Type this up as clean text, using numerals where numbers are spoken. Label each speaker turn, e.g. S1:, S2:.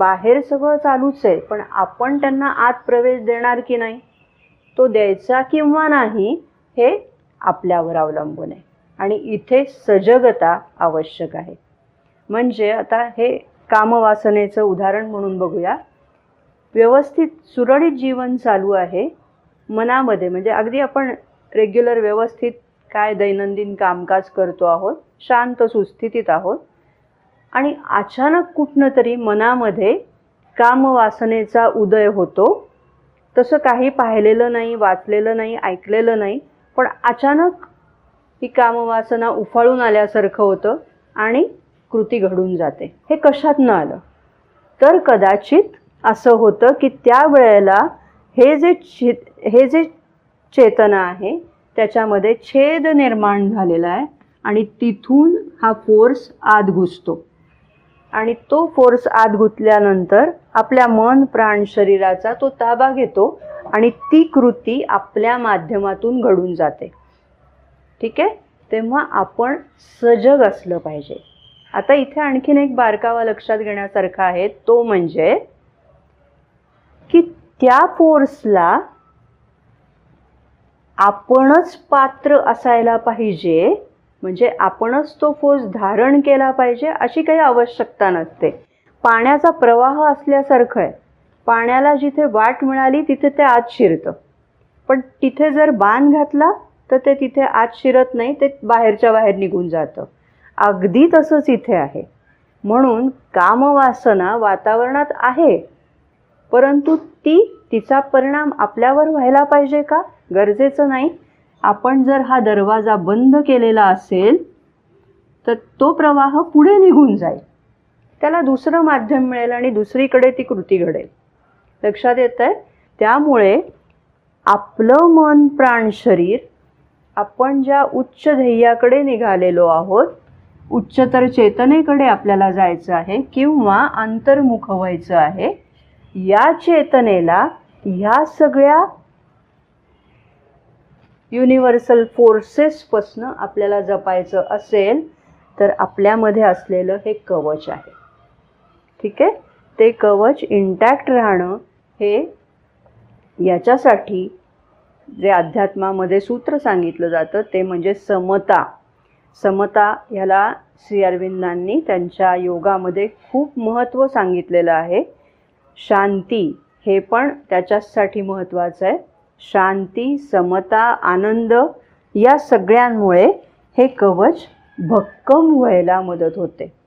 S1: बाहेर सगळं चालूच आहे, पण आपण त्यांना आत प्रवेश देणार की नाही, तो द्यायचा किंवा नाही हे आपल्यावर अवलंबून आहे. आणि इथे सजगता आवश्यक आहे. म्हणजे आता हे कामवासनेचं उदाहरण म्हणून बघूया. व्यवस्थित सुरळीत जीवन चालू आहे मनामध्ये, म्हणजे अगदी आपण रेग्युलर व्यवस्थित काय दैनंदिन कामकाज करतो आहोत, शांत सुस्थितीत आहोत, आणि अचानक कुठनं तरी मनामध्ये कामवासनेचा उदय होतो. तसं काही पाहिलेलं नाही, वाचलेलं नाही, ऐकलेलं नाही, पण अचानक ही कामवासना उफाळून आल्यासारखं होतं आणि कृती घडून जाते. हे कशातनं आलं? तर कदाचित असं होतं की त्यावेळेला हे जे चेतना आहे त्याच्यामध्ये छेद निर्माण झालेला आहे आणि तिथून हा फोर्स आत घुसतो. आणि तो फोर्स आत घुसल्यानंतर आपल्या मन प्राण शरीराचा तो ताबा घेतो आणि ती कृती आपल्या माध्यमातून घडून जाते. ठीक आहे? तेव्हा आपण सजग असलं पाहिजे. आता इथे आणखीन एक बारकावा लक्षात घेण्यासारखा आहे, तो म्हणजे की त्या फोर्सला आपणच पात्र असायला पाहिजे, म्हणजे आपणच तो फोर्स धारण केला पाहिजे अशी काही आवश्यकता नसते. पाण्याचा प्रवाह असल्यासारखं आहे. पाण्याला जिथे वाट मिळाली तिथे ते आत शिरतं, पण तिथे जर बाण घातला तर ते तिथे आत शिरत नाही, ते बाहेरच्या बाहेर निघून जातं. अगदी तसंच इथे आहे. म्हणून कामवासना वातावरणात आहे, परंतु तिचा परिणाम आपल्यावर व्हायला पाहिजे का? गरजेचं नाही. आपण जर हा दरवाजा बंद केलेला असेल तर तो प्रवाह पुढे निघून जाईल, त्याला दुसरं माध्यम मिळेल आणि दुसरीकडे ती कृती घडेल. लक्षात येतंय? त्यामुळे आपलं मन प्राण शरीर, आपण ज्या उच्च ध्येयाकडे निघालेलो आहोत, उच्चतर चेतनेकडे आपल्याला जायचं आहे किंवा अंतर्मुख व्हायचं आहे, या चेतनेला ह्या सगळ्या युनिव्हर्सल फोर्सेसपासनं आपल्याला जपायचं असेल तर आपल्यामध्ये असलेलं हे कवच आहे. ठीक आहे? ते कवच इंटॅक्ट राहणं हे याच्यासाठी जे अध्यात्मामध्ये सूत्र सांगितलं जातं ते म्हणजे समता. समता ह्याला श्री अरविंदांनी त्यांच्या योगामध्ये खूप महत्त्व सांगितलेलं आहे. शांती हे पण त्याच्यासाठी महत्त्वाचं आहे. शांती, समता, आनंद या सगळ्यांमुळे हे कवच भक्कम व्हायला मदत होते.